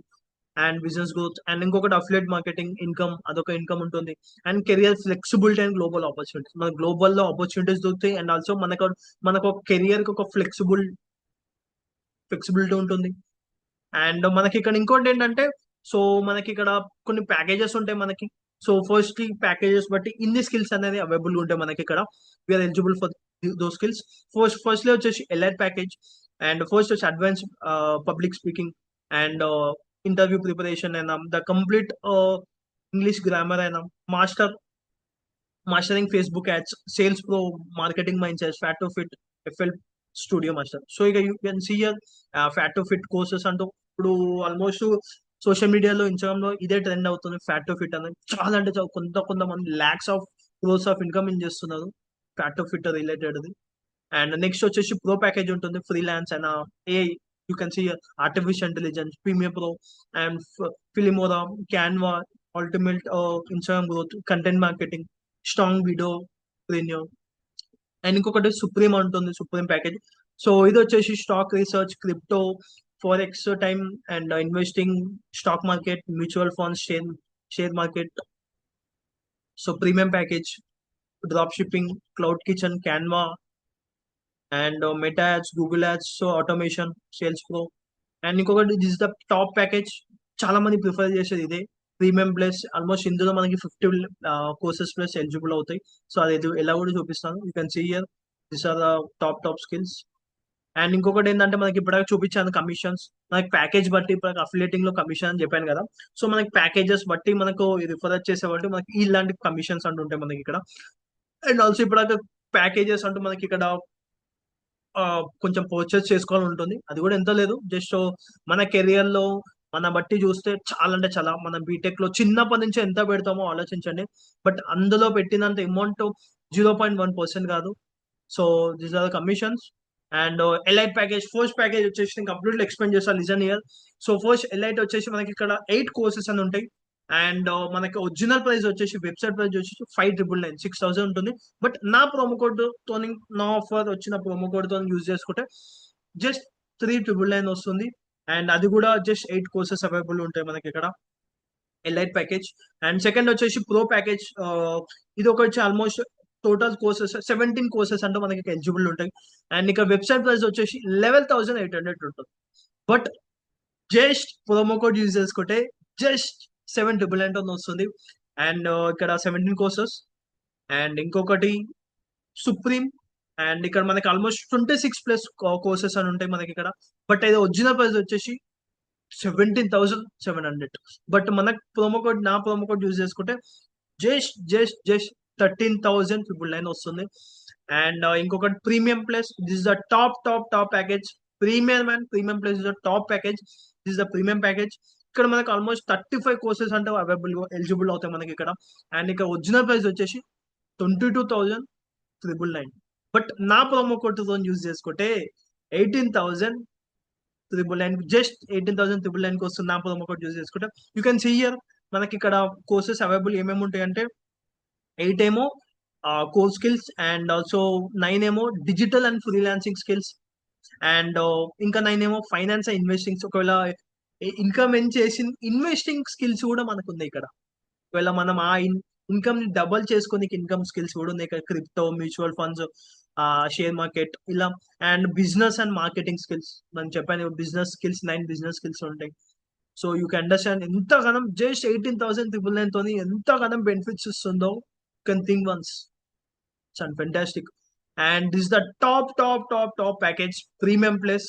అండ్ బిజినెస్ గ్రోత్ అండ్ ఇంకొకటి అఫిలియేట్ మార్కెటింగ్ ఇన్కమ్, అదొక ఇన్కమ్ ఉంటుంది. And career flexibility and global opportunities, మన గ్లోబల్ లో ఆపర్చునిటీస్ దొరుకుతాయి. అండ్ ఆల్సో మనకు ఒక కెరియర్ కి ఒక ఫ్లెక్సిబిలిటీ ఉంటుంది. అండ్ మనకి ఇక్కడ ఇంకోటి ఏంటంటే సో మనకి ఇక్కడ కొన్ని ప్యాకేజెస్ ఉంటాయి మనకి. సో ఫస్ట్ ప్యాకేజెస్ బట్టి ఇన్ని స్కిల్స్ అనేది అవైలబుల్ ఉంటాయి మనకి ఇక్కడ. We're eligible for those skills. Firstly వచ్చేసి ఎలైట్ ప్యాకేజ్ అండ్ ఫస్ట్ వచ్చి advance public speaking and interview preparation అయినా, ద కంప్లీట్ ఇంగ్లీష్ గ్రామర్ అయినా, mastering Facebook ads, sales pro, marketing mind sets, fat to fit, FL studio master. So ఇక you can see fat to fit courses అంటూ ఇప్పుడు almost social మీడియాలో Instagram లో ఇదే trend అవుతుంది. Fat to fit అనేది చాలా అంటే కొంతమంది lakhs of crores of income చేస్తున్నారు fat to fit related. And next వచ్చేసి ప్రో ప్యాకేజ్ ఉంటుంది, ఫ్రీలాన్స్ అయినా you can see artificial intelligence, Premiere Pro and Filmora, Canva, ultimate Instagram growth, content marketing, strong video premium. And ఇంకొకటి supreme ఉంటుంది, supreme package. So ఇది వచ్చేసి stock research, crypto, forex time and investing, stock market, mutual funds, share market. So premium package, drop shipping, cloud kitchen, Canva and Meta ads, Google ads, so automation, sales pro. And ఇంకొకటి this is the top package, చాలా మంది prefer చేసేది ఇదే. Premium plus almost ఇందులో మనకి 50 courses plus eligible అవుతాయి. So అది ఎలా కూడా చూపిస్తాను. You can see here this are the top skills. And ఇంకొకటి ఏంటంటే మనకి ఇప్పుడు చూపించాను కమిషన్స్. మనకి ప్యాకేజ్ బట్టి ఇప్పుడు అఫిలియేటింగ్ లో కమిషన్ అని చెప్పాను కదా. సో మనకి ప్యాకేజెస్ బట్టి మనకు రిఫర్ చేసే బట్టి మనకి ఇలాంటి కమిషన్స్ అంటుంటాయి మనకి ఇక్కడ. అండ్ ఆల్సో ఇప్పుడు ప్యాకేజెస్ అంటూ మనకి ఇక్కడ కొంచెం పర్చేస్ చేసుకోవాలని ఉంటుంది. అది కూడా ఎంత లేదు, జస్ట్ మన కెరియర్ లో మన బట్టి చూస్తే చాలా అంటే చాలా, మన బీటెక్ లో చిన్నప్పటి నుంచి ఎంత పెడతామో ఆలోచించండి. బట్ అందులో పెట్టినంత అమౌంట్ 0.1% కాదు. So these are the commissions. And elite package, first package వచ్చేసి నేను కంప్లీట్లీ ఎక్స్ప్లెయిన్ చేస్తాను, listen here. So first elite వచ్చేసి మనకి ఇక్కడ 8 కోర్సెస్ అని ఉంటాయి. అండ్ మనకి ఒరిజినల్ ప్రైస్ వచ్చేసి వెబ్సైట్ ప్రైస్ వచ్చేసి 5,999 6,000 ఉంటుంది. బట్ నా ప్రోమో కోడ్ తోని, నా ఆఫర్ వచ్చిన ప్రోమో కోడ్ తో యూజ్ చేసుకుంటే జస్ట్ 3,999 వస్తుంది. అండ్ అది కూడా జస్ట్ 8 కోర్సెస్ అవైలబుల్ ఉంటాయి మనకి ఇక్కడ ఎలైట్ ప్యాకేజ్. అండ్ సెకండ్ వచ్చేసి ప్రో ప్యాకేజ్. ఇది ఒకటి ఆల్మోస్ట్ టోటల్ కోర్సెస్ 17 కోర్సెస్ అంటే మనకి ఎలిజిబుల్ ఉంటాయి. అండ్ ఇక్కడ వెబ్సైట్ ప్రైస్ వచ్చేసి 11,800 ఉంటుంది. But just promo code use చేసుకుంటే జస్ట్ 7,999 వస్తుంది. అండ్ ఇక్కడ 17 కోర్సెస్. అండ్ ఇంకొకటి సుప్రీం. అండ్ ఇక్కడ మనకి ఆల్మోస్ట్ 26 ప్లస్ కోర్సెస్ అని ఉంటాయి మనకి ఇక్కడ. బట్ ఇది ఒరిజినల్ ప్రైస్ వచ్చేసి 17,700. బట్ మనకు నా ప్రోమో కోడ్ యూజ్ చేసుకుంటే జస్ట్ 13,999 వస్తుంది. అండ్ ఇంకొకటి premium plus, this the top package. Premium and premium plus is the top package. This the premium package. ఇక్కడ మనకి ఆల్మోస్ట్ 35 కోర్సెస్ అంటే అవైలబుల్ ఎలిజిబుల్ అవుతాయి మనకి ఇక్కడ. అండ్ ఇక్కడ ఒరిజినల్ ప్రైస్ వచ్చేసి 22,999. బట్ నా ప్రోమో కోడ్ తో యూజ్ చేసుకుంటే 18,999, జస్ట్ 18,999 వస్తుంది నా ప్రోమో కోడ్ యూజ్ చేసుకుంటే. యూ కెన్ సీ హియర్ మనకి ఇక్కడ కోర్సెస్ అవైలబుల్ ఏమేమి ఉంటాయి అంటే 8 ఏమో కోర్ స్కిల్స్, అండ్ ఆల్సో 9 ఏమో digital and freelancing skills, and ఇంకా 9 ఏమో ఫైనాన్స్ అండ్ ఇన్వెస్టింగ్స్. ఒకవేళ ఇన్కమ్ చేసి ఇన్వెస్టింగ్ స్కిల్స్ కూడా మనకు ఉన్నాయి ఇక్కడ. ఒకవేళ మనం ఆ ఇన్కమ్ ని డబల్ చేసుకునే ఇన్కమ్ స్కిల్స్ కూడా ఉన్నాయి ఇక్కడ. Crypto, mutual funds, share market ఇలా. And business and marketing skills మనం చెప్పాను, బిజినెస్ స్కిల్స్ 9 బిజినెస్ స్కిల్స్ ఉంటాయి. సో యూ కెన్ అండర్స్టాండ్ ఎంతగానం జస్ట్ 18,999 తోని ఎంతగానం బెనిఫిట్స్ ఇస్తుందో. Can think once, it's fantastic. And this the top package premium plus.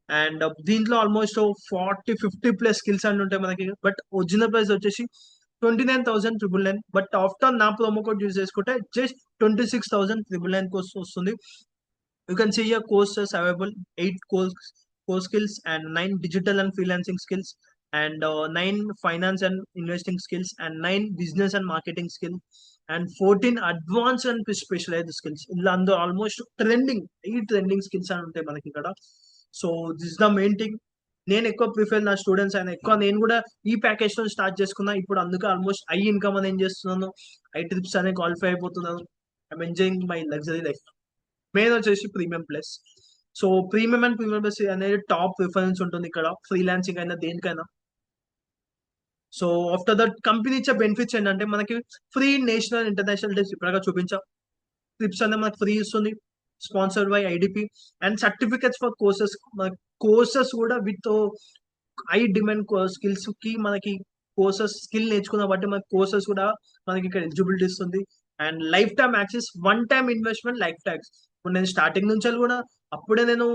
And దీంట్లో almost 40-50 plus skills అని ఉంటాయి మనకి. బట్ ఒరిజినల్ ప్రైస్ వచ్చేసి 29,999. బట్ ఆఫ్టర్ నా ప్రోమో కోడ్ యూజ్ చేసుకుంటే జస్ట్ 26,999 కోర్స్ వస్తుంది. You can see here courses available. 8 core skills, and 9 digital and freelancing skills, and 9 finance and investing skills, and 9 business and marketing skill, and 14 advance and specialized skills. ఇలా అందులో almost trending skills అని ఉంటాయి మనకి ఇక్కడ. So this the main thing. నేను ఎక్కువ prefer నా students అయినా ఎక్కువ, నేను కూడా ఈ ప్యాకేజ్ తో స్టార్ట్ చేసుకున్నా. ఇప్పుడు అందుకే ఆల్మోస్ట్ ఇన్కమ్ అని ఏం చేస్తున్నాను, ట్రిప్స్ అనే క్వాలిఫై అయిపోతున్నాను. I'm enjoying my luxury life. Main వచ్చేసి premium plus. So premium and premium plus అనేది టాప్ ప్రిఫరెన్స్ ఉంటుంది ఇక్కడ, ఫ్రీలాన్సింగ్ అయినా దేనికైనా. సో ఆఫ్టర్ దట్ కంపెనీ ఇచ్చే బెనిఫిట్స్ ఏంటంటే మనకి ఫ్రీ నేషనల్ ఇంటర్నేషనల్ ట్రిప్స్ ఇప్పటిగా చూపించాం. ట్రిప్స్ అనేది మనకి ఫ్రీ ఇస్తుంది, sponsored by IDP. And certificates for courses కూడా విత్ హై డిమాండ్ స్కిల్స్ కి మనకి స్కిల్ నేర్చుకున్న బట్టి మనకి కోర్సెస్ కూడా మనకి ఇక్కడ ఎలిజిబిలిటీ ఇస్తుంది. And life time access, 1 time investment life tax. ఇప్పుడు నేను స్టార్టింగ్ నుంచి కూడా అప్పుడే నేను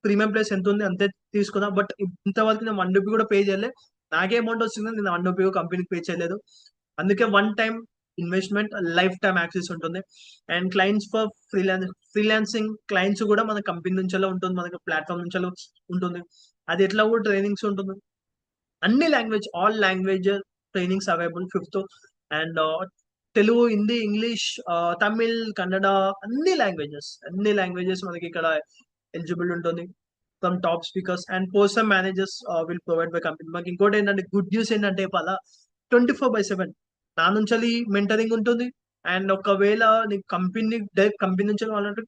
ప్రీమియం ప్రైస్ ఎంత ఉంది అంతే తీసుకున్నా. బట్ ఇంతవరకు నేను 1 రూపీ కూడా పే చేయలేదు. నాకే అమౌంట్ వస్తుంది, నేను 1 రూపీ కంపెనీకి పే చేయలేదు. అందుకే 1 time investment lifetime access ఉంటుంది. And clients for freelancing clients కూడా మన కంపెనీ నుంచి ఉంటుంది, మనకి ప్లాట్ఫామ్ నుంచి ఉంటుంది. అది ఎట్లా కూడా ట్రైనింగ్స్ ఉంటుంది. అన్ని all language trainings available 5th. And Telugu, Hindi, English, Tamil, Kannada, అన్ని లాంగ్వేజెస్ మనకి ఇక్కడ ఎలిజిబుల్ ఉంటుంది from top speakers. And person managers will provide by company. మనకి ఇంకోటి ఏంటంటే గుడ్ న్యూస్ ఏంటంటే ఇవాళ 24/7 నా నుంచి మెంటరింగ్ ఉంటుంది. అండ్ ఒకవేళ నీకు డైరెక్ట్ కంపెనీ నుంచి కావాలంటే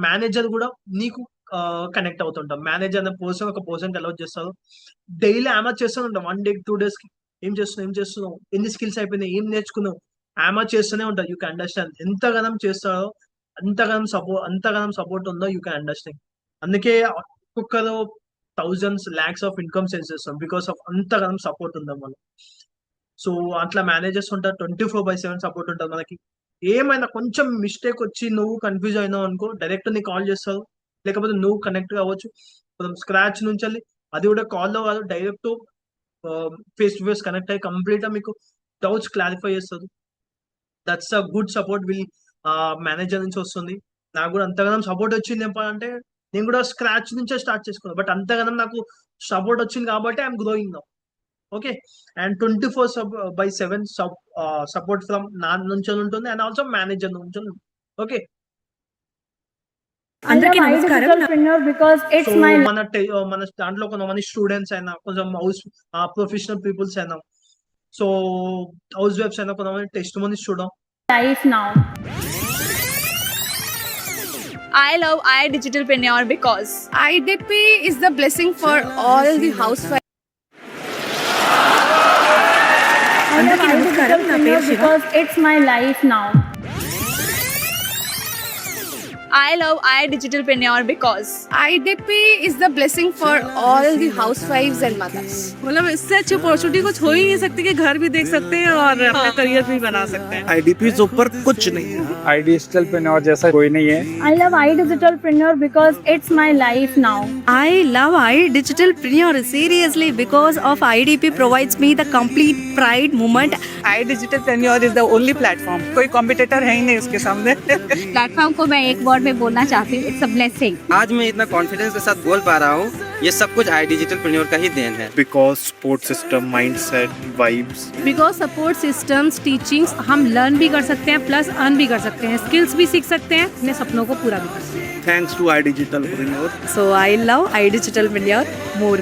మేనేజర్ కూడా నీకు కనెక్ట్ అవుతుంటాం. మేనేజర్ అనే ఒక పర్సన్ అలౌట్ చేస్తారు. డైలీ ఆమర్ చేస్తూనే ఉంటాం. 1 day 2 days ఏం చేస్తున్నావు, ఎన్ని స్కిల్స్ అయిపోయినాయి, ఏం నేర్చుకున్నావు, ఆమర్ చేస్తూనే ఉంటారు. యూ కెన్ అండర్స్టాండ్ ఎంతగానం చేస్తారో, అంతగానం సపోర్ట్ ఉందో యూ కెన్ అండర్స్టాండ్. అందుకే ఒక్కొక్కరు thousands lakhs of income sense చేస్తాం, బికాస్ ఆఫ్ అంతగానం సపోర్ట్ ఉందాం మనం. సో అట్లా మేనేజర్స్ ఉంటారు, 24/7 సపోర్ట్ ఉంటుంది మనకి. ఏమైనా కొంచెం మిస్టేక్ వచ్చి నువ్వు కన్ఫ్యూజ్ అయినావు అనుకో, డైరెక్ట్ నీకు కాల్ చేస్తారు, లేకపోతే నువ్వు కనెక్ట్ కావచ్చు ఫ్రమ్ స్క్రాచ్ నుంచి వెళ్ళి. అది కూడా కాల్లో కాదు, direct face to face connect అయ్యి కంప్లీట్ గా మీకు డౌట్స్ క్లారిఫై చేస్తారు. That's a good support will manager నుంచి వస్తుంది. నాకు కూడా అంతగానం సపోర్ట్ వచ్చింది అంటే నేను కూడా స్క్రాచ్ నుంచే స్టార్ట్ చేసుకున్నాను, బట్ అంతగానం నాకు సపోర్ట్ వచ్చింది కాబట్టి I'm growing now. Okay, and 24/7 support from నా నుంచి ఉంటుంది అండ్ ఆల్సో మేనేజర్ నుంచి. ఓకే, అందరికీ నమస్కారం. because it's సో my మన దాంట్లో కొంతమంది స్టూడెంట్స్ అయినా, కొంచెం ప్రొఫెషనల్ పీపుల్స్ అయినా, సో హౌస్ వైఫ్స్ అయినా, కొంతమంది టెస్ట్ మనీస్ చూడడం. life now. I love iDigitalpreneur because IDP is the blessing for all the housewives. అందరికీ నమస్కారం. నా పేరు Shiva. Because it's my life now. I love iDigitalpreneur because IDP is the blessing for all the housewives and mothers. मतलब इससे अच्छी opportunity कुछ हो ही नहीं सकती कि घर भी देख सकते हैं और अपना करियर भी बना सकते हैं. आईडीपी से ऊपर कुछ नहीं है. iDigitalpreneur जैसा कोई नहीं है. I love iDigitalpreneur because it's my life now. I love iDigitalpreneur seriously because of IDP provides me the complete pride moment. iDigitalpreneur is the only platform. कोई कॉम्पिटिटर है ही नहीं उसके सामने. प्लेटफॉर्म को मैं एक वर्ड में बोलना चाहती हूँ, इट्स अ ब्लेसिंग. आज मैं इतना कॉन्फिडेंस के साथ बोल पा रहा हूँ, ये सब कुछ iDigitalpreneur का ही देन है. Because support system, mindset, vibes. Because support systems, teachings हम लर्न भी कर सकते हैं प्लस अर्न भी कर सकते हैं, स्किल्स भी सीख सकते हैं, अपने सपनों को पूरा भी कर सकते हैं. Thanks to iDigitalpreneur. So I love iDigitalpreneur more.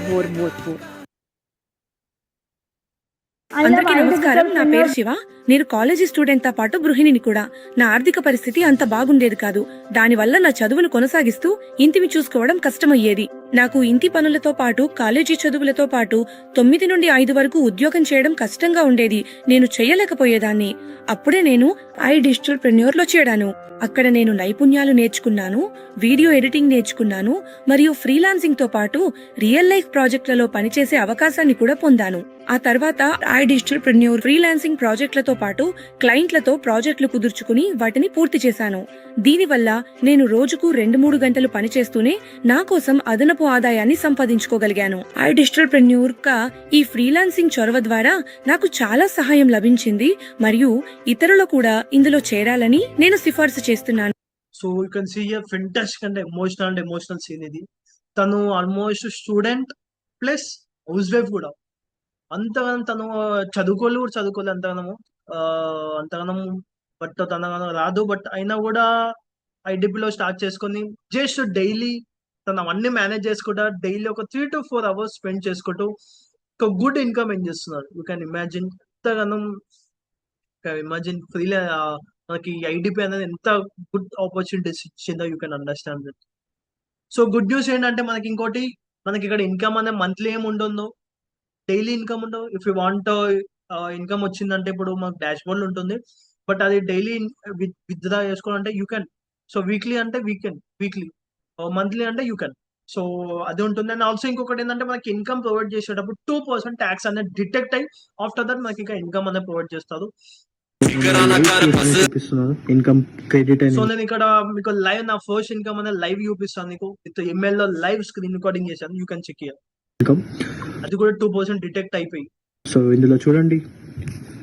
అందరికీ నమస్కారం. నా పేరు శివ. నేను కాలేజీ స్టూడెంట్ తో పాటు గృహిణిని కూడా. నా ఆర్థిక పరిస్థితి అంత బాగుండేది కాదు. దానివల్ల నా చదువును కొనసాగిస్తూ ఇంటిని చూసుకోవడం కష్టమయ్యేది. నాకు ఇంటి పనులతో పాటు కాలేజీ చదువులతో పాటు 9 నుండి 5 వరకు ఉద్యోగం చేయడం కష్టంగా ఉండేది. నేను చేయలేకపోయేదాన్ని. అప్పుడే నేను iDigitalpreneur లో చేరాను. అక్కడ నేను నైపుణ్యాలు నేర్చుకున్నాను, వీడియో ఎడిటింగ్ నేర్చుకున్నాను, మరియు ఫ్రీలాన్సింగ్ తో పాటు రియల్ లైఫ్ ప్రాజెక్టులలో పనిచేసే అవకాశాన్ని కూడా పొందాను. ఆ తర్వాత iDigitalpreneur ఫ్రీలాన్సింగ్ ప్రాజెక్టులతో పాటు క్లయింట్లతో ప్రాజెక్టులు కుదుర్చుకుని వాటిని పూర్తి చేశాను. దీనివల్ల నేను రోజుకు 2-3 గంటలు పనిచేస్తూనే నా కోసం అదనపు ఆదాయాన్ని సంపాదించుకోగలిగాను. iDigitalpreneur ఈ ఫ్రీలాన్సింగ్ చొరవ ద్వారా నాకు చాలా సహాయం లభించింది మరియు ఇతరులు కూడా ఇందులో చేరాలని నేను సిఫార్సు చేస్తున్నాను. So you can see a fantastic and emotional scene ఇది. తను almost student plus housewife కూడా. అంతగానం తను చదువుకోలే అంతగానము బట్ తనగానో రాదు. బట్ అయినా కూడా ఐడిపిలో స్టార్ట్ చేసుకొని జస్ట్ డైలీ తను అవన్నీ మేనేజ్ చేసుకుంటా డైలీ ఒక 3 to 4 hours స్పెండ్ చేసుకుంటూ ఒక గుడ్ ఇన్కమ్ ఏం చేస్తున్నారు. యూ కెన్ ఇమాజిన్ ఎంతగానం మనకి ఐడిపి అనేది ఎంత గుడ్ ఆపర్చునిటీస్ ఇచ్చిందో you can understand that. So good news ఏంటంటే మనకి ఇక్కడ ఇన్కమ్ అనేది మంత్లీ ఏమి ఉండదు, డైలీ ఇన్కమ్ ఉండవు. ఇఫ్ యూ వాంట్ ఇన్కమ్ వచ్చిందంటే ఇప్పుడు మాకు డాష్ బోర్డ్ ఉంటుంది, బట్ అది డైలీ విత్డ్రా చేసుకోవాలంటే యూ కెన్. సో వీక్లీ అంటే వీక్లీ, మంత్లీ అంటే యూ కెన్. సో అది ఉంటుంది. అండ్ ఆల్సో ఇంకొకటి ఏంటంటే మనకి ఇన్కమ్ ప్రొవైడ్ చేసేటప్పుడు 2% ట్యాక్స్ అనేది డిటెక్ట్ అయ్యి ఆఫ్టర్ దట్ మనకి ఇంకా ఇన్కమ్ అనేది ప్రొవైడ్ చేస్తారు. Income credit. సో నేను ఇక్కడ మీకు లైవ్ నా ఫస్ట్ ఇన్కమ్ అనేది లైవ్ చూపిస్తాను నీకు. విత్ ఎంఎల్ లో లైవ్ స్క్రీన్ రికార్డింగ్ చేశాను, యూ కెన్ చెక్ హియర్. అది కూడా 2% డిటెక్ట్ అయిపోయి. సో ఇందులో చూడండి,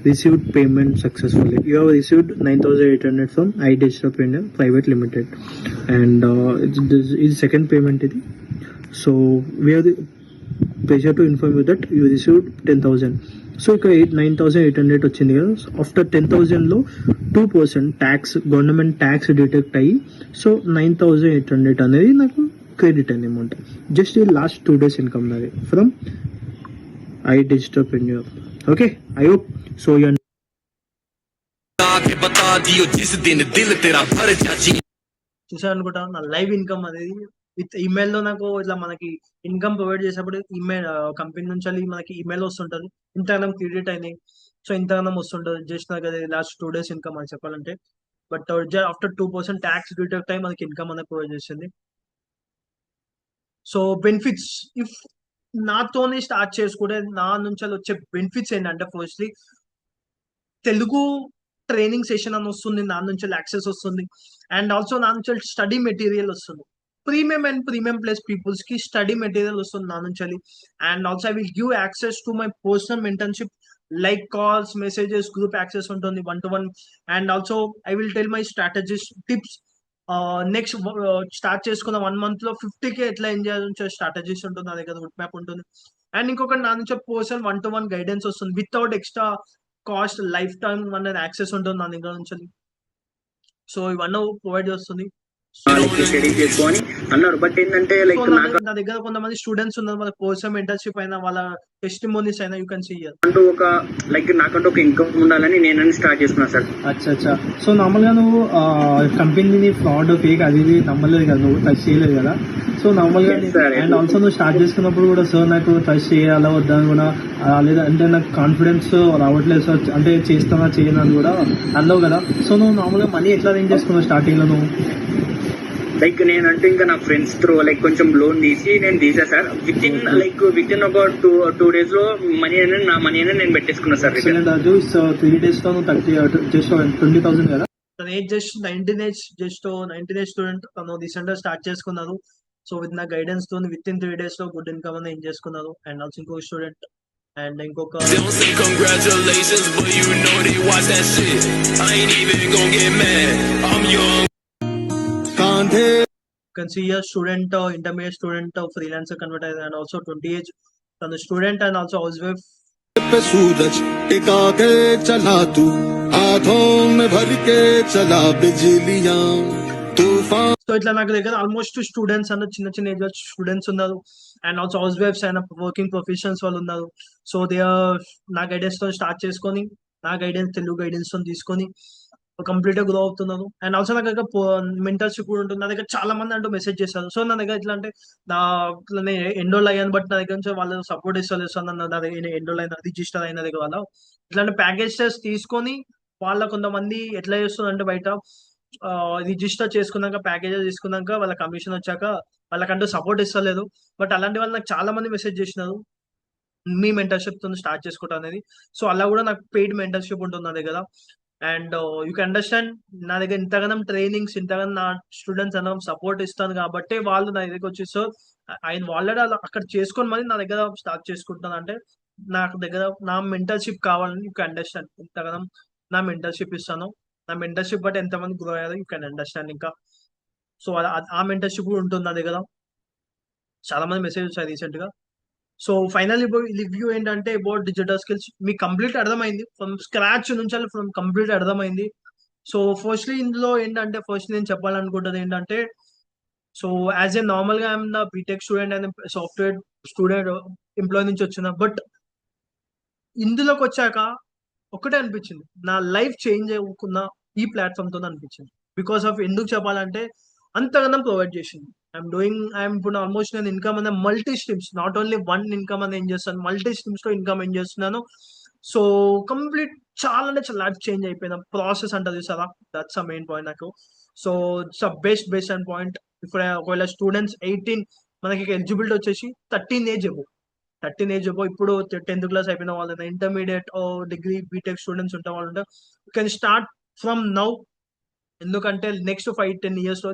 received payment successfully. You have received 9,800 from iDigitalpreneur Private Limited, and this is second payment. So we have the pleasure to inform you that you received 10,000. So ఇక్కడ 9,800 వచ్చింది కదా. After 10,000 లో 2% tax, government tax detect అయ్యి, so 9,800 అనేది నాకు credit అనే amount. Just ఈ last 2 days income నాది from iDigitalpreneur. Okay, I hope so you చూసాను అనుకుంటా. నా లైవ్ ఇన్కమ్ అనేది విత్ ఈమెయిల్ లో నాకు ఇట్లా మనకి ఇన్కమ్ ప్రొవైడ్ చేసేప్పుడు ఈమెయిల్ కంపెనీ నుంచి మనకి ఈమెయిల్ వస్తుంటది, ఇంతగానం క్రెడిట్ అయినాయి, సో ఇంతగానం వస్తుంటది. జస్ట్ నాకు అది లాస్ట్ 2 days ఇన్కమ్ అని చెప్పాలంటే. బట్ ఆఫ్టర్ 2% ట్యాక్స్ డిటెక్ట్ అయ్యి మనకి ఇన్కమ్ అనేది ప్రొవైడ్ చేసింది. సో బెనిఫిట్స్, ఇఫ్ నాతోనే స్టార్ట్ చేసుకుంటే నా నుంచి వచ్చే బెనిఫిట్స్ ఏంటంటే, ఫస్ట్లీ తెలుగు ట్రైనింగ్ సెషన్ అని వస్తుంది, దాని నుంచి యాక్సెస్ వస్తుంది. అండ్ ఆల్సో నా నుంచి స్టడీ మెటీరియల్ వస్తుంది. Premium and premium plus peoples కి స్టడీ మెటీరియల్ వస్తుంది నా నుంచి. And also I will give access to my personal mentorship like calls, messages, group access ఉంటుంది 1-to-1. And also I will tell my strategies, tips. Next start చేసుకున్న 1 month లో 50K ఎట్లా enjoy చేయాలి strategies ఉంటుంది నా దగ్గర, రూట్ మ్యాప్ ఉంటుంది. And ఇంకొకటి నా నుంచి పర్సనల్ 1-to-1 గైడెన్స్ వస్తుంది without extra cost, life time అనేది యాక్సెస్ ఉంటుంది నా దగ్గర నుంచి. సో ఇవన్నీ ప్రొవైడ్ చేస్తుంది. చేసుకొని అన్నారు. బట్ ఏంటంటే లైక్ నా దగ్గర కొంతమంది స్టూడెంట్స్ ఉన్నారు, వాళ్ళ పర్సనల్ మెంటర్షిప్ అయినా, వాళ్ళ టెస్టిమోనీస్ అయినా యూ కెన్ సీ హియర్. అంటూ ఒక లైక్ నాకంటూ ఒక ఇన్కమ్ ఉండాలని నేను స్టార్ట్ చేసుకున్నా సార్. అచ్చా. సో నార్మల్గా నువ్వు కంపెనీని ఫ్రాడ్ ఫేక్ అది ఇది నమ్మలేదు కదా, నువ్వు టచ్ చేయలేదు కదా. సో నార్మల్గా అండ్ ఆల్సో నువ్వు స్టార్ట్ చేసుకున్నప్పుడు కూడా సార్ నాకు టచ్ చేయాలా వద్దా అని కూడా, లేదా అంటే నాకు కాన్ఫిడెన్స్ రావట్లేదు సార్, అంటే చేస్తానా చేయను అని కూడా అన్నావు కదా. సో నువ్వు నార్మల్గా మనీ ఎట్లా అరేంజ్ చేసుకున్నావు స్టార్టింగ్ లో నువ్వు? లైక్ నేనంటే ఇంకా నా ఫ్రెండ్స్ త్రూ లైక్ కొంచెం లోన్ నేను తీసా సార్. విత్ ఇన్ ఒక 2 days లో నా మనీ అనేది నేను పెట్టేసుకున్నా సార్. 3 days లో 20,000 కదా. జస్ట్ 19 ఏజ్ స్టూడెంట్, తను రీసెంట్ గా స్టార్ట్ చేసుకున్నారు. సో విత్ నా గైడెన్స్ తో విత్ ఇన్ 3 days లో గుడ్ ఇన్కమ్ అనేది ఏం చేసుకున్నారు. అండ్ ఆల్సో ఇంకో స్టూడెంట్ అండ్ ఇంకొక can see a student, intermediate student, freelancer converter, and also 20 age, from the student and also housewife. पे सूरज टिका के चला तू, आंखों में भर के चला बिजलियां तूफान. సో ఇట్లా నాకు దగ్గర ఆల్మోస్ట్ స్టూడెంట్స్ అన్న చిన్న ఏజ్ స్టూడెంట్స్ ఉన్నారు. అండ్ ఆల్సో హౌస్ వైఫ్స్ అయిన వర్కింగ్ ప్రొఫెషనల్స్ వాళ్ళు ఉన్నారు. సో దే నా గైడెన్స్ తో స్టార్ట్ చేసుకొని, నా గైడెన్స్ తెలుగు గైడెన్స్ తో తీసుకొని కంప్లీట్ గా గ్రో అవుతున్నాను. అండ్ ఆల్సో నా దగ్గర మెంటర్షిప్ కూడా ఉంటుంది. నా దగ్గర చాలా మంది అంటూ మెసేజ్ చేస్తారు. సో నా దగ్గర ఎట్లా అంటే నా ఎన్రోల్ అయ్యాను, బట్ నా దగ్గర నుంచి వాళ్ళు సపోర్ట్ ఇస్తారు. నా దగ్గర ఎన్రోల్ అయిన, రిజిస్టర్ అయిన దగ్గర వాళ్ళ ఇట్లాంటి ప్యాకేజెస్ తీసుకొని వాళ్ళ కొంతమంది ఎట్లా చేస్తుంది అంటే బయట రిజిస్టర్ చేసుకున్నాక, ప్యాకేజెస్ తీసుకున్నాక వాళ్ళ కమిషన్ వచ్చాక వాళ్ళకంటూ సపోర్ట్ ఇస్తలేదు. బట్ అలాంటి వాళ్ళు నాకు చాలా మంది మెసేజ్ చేసినారు మీ మెంటర్షిప్ తో స్టార్ట్ చేసుకుంటా అనేది. సో అలా కూడా నాకు పెయిడ్ మెంటర్షిప్ ఉంటుంది నా దగ్గర. అండ్ యూ కెన్ అండర్స్టాండ్, నా దగ్గర ఇంతగానం ట్రైనింగ్స్, ఇంతగానం నా స్టూడెంట్స్ అన్న సపోర్ట్ ఇస్తాను కాబట్టి వాళ్ళు నా దగ్గరకు వచ్చి సార్ ఆయన ఆల్రెడీ అక్కడ చేసుకొని మరి నా దగ్గర స్టార్ట్ చేసుకుంటాను అంటే నాకు దగ్గర నా మెంటర్షిప్ కావాలని యూ కెన్ అండర్స్టాండ్. ఇంతగానం నా మెంటర్షిప్ ఇస్తాను, నా మెంటర్షిప్ బట్టి ఎంతమంది గ్రో అయ్యారో యూ కెన్ అండర్స్టాండ్. ఇంకా సో ఆ మెంటర్షిప్ కూడా ఉంటుంది నా దగ్గర. చాలా మంది మెసేజ్ వచ్చాయి రీసెంట్ గా. సో ఫైనల్ రివ్యూ ఏంటంటే అబౌట్ డిజిటల్ స్కిల్స్ మీకు కంప్లీట్ అర్థమైంది, ఫ్రమ్ స్క్రాచ్ నుంచి ఫ్రమ్ కంప్లీట్ అర్థమైంది. సో ఫస్ట్లీ ఇందులో ఏంటంటే ఫస్ట్ నేను చెప్పాలనుకుంటుంది ఏంటంటే, సో యాజ్ ఏ నార్మల్ గా I'm the BTech student and software student employee నుంచి వచ్చిన, బట్ ఇందులోకి వచ్చాక ఒకటే అనిపించింది, నా లైఫ్ చేంజ్ అవ్వకున్న ఈ ప్లాట్ఫామ్ తో అనిపించింది. బికాస్ ఆఫ్ ఎందుకు చెప్పాలంటే అంతగానం ప్రొవైడ్ చేసింది. ఐఎమ్ ఇప్పుడు ఆల్మోస్ట్ నేను ఇన్కమ్ అనే multi streams, not only one income అని ఏం చేస్తాను, మల్టీ స్ట్రీమ్స్ లో ఇన్కమ్ ఏం చేస్తున్నాను. సో కంప్లీట్ చాలా అంటే చాలా లైఫ్ చేంజ్ అయిపోయిన ప్రాసెస్ అంటది సారా. దట్స్ అ మెయిన్ పాయింట్ నాకు. So it's a best and point. ఇప్పుడు ఒకవేళ స్టూడెంట్స్ 18 మనకి ఎలిజిబిలిటీ వచ్చేసి 13 ఏజ్ అబో ఇప్పుడు 10th క్లాస్ అయిపోయిన వాళ్ళు, ఇంటర్మీడియట్ డిగ్రీ బీటెక్ స్టూడెంట్స్ ఉంటే వాళ్ళు ఉంటే you can start from now. ఎందుకంటే నెక్స్ట్ 5-10 years లో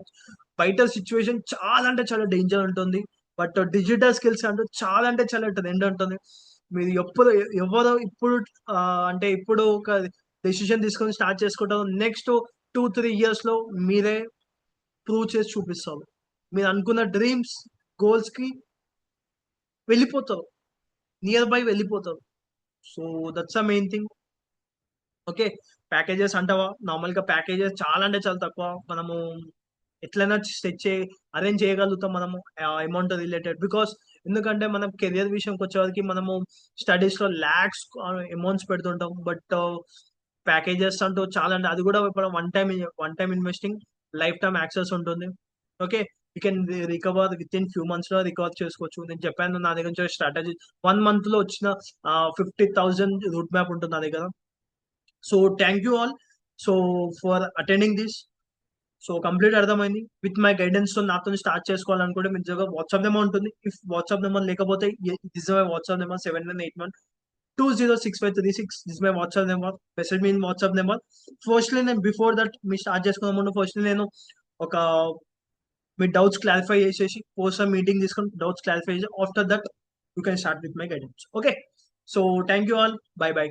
బయట సిచ్యువేషన్ చాలా అంటే చాలా డేంజర్ ఉంటుంది. బట్ డిజిటల్ స్కిల్స్ అంటే చాలా ఎండ్ ఉంటుంది. మీరు ఎవరు ఇప్పుడు అంటే ఇప్పుడు ఒక డెసిషన్ తీసుకొని స్టార్ట్ చేసుకుంటారు, నెక్స్ట్ 2-3 years లో మీరే ప్రూవ్ చేసి చూపిస్తారు. మీరు అనుకున్న డ్రీమ్స్ గోల్స్ కి వెళ్ళిపోతారు, నియర్ బై వెళ్ళిపోతారు. So that's a main thing. Okay, packages అంటావా, నార్మల్ గా ప్యాకేజెస్ చాలా అంటే చాలా తక్కువ. మనము ఎట్లయినా అరేంజ్ చేయగలుగుతాం మనము అమౌంట్ రిలేటెడ్. బికాస్ ఎందుకంటే మనం కెరియర్ విషయంకి వచ్చేవారికి మనము స్టడీస్ లో లాక్స్ అమౌంట్స్ పెడుతుంటాం. బట్ ప్యాకేజెస్ అంటూ చాలా అంటే అది కూడా ఇప్పుడు one time investing, lifetime access ఉంటుంది. Okay, you can recover with in few months లో రికవర్ చేసుకోవచ్చు. నేను చెప్పాను నా దగ్గర నుంచి స్ట్రాటజీ 1 month లో వచ్చిన 50,000 రూట్ మ్యాప్ ఉంటుంది నా దగ్గర. So thank you all so for attending this. So complete అర్థమైంది. విత్ మై గైడెన్స్ తో నాతో స్టార్ట్ చేసుకోవాలనుకుంటే మీ దగ్గర వాట్సాప్ నెంబర్ ఉంటుంది. ఇఫ్ వాట్సాప్ నెంబర్ లేకపోతే this my WhatsApp number 7181 206536. This is my WhatsApp number. Message me in WhatsApp number. Firstly, నేను before that me start చేసుకునే ముందు ఫస్ట్లీ నేను ఒక మీ డౌట్స్ క్లారిఫై చేసేసి పోస్ట్ మీటింగ్ తీసుకొని డౌట్స్ క్లారిఫై చేసి after that you can start with my guidance. Okay, so thank you all, by by.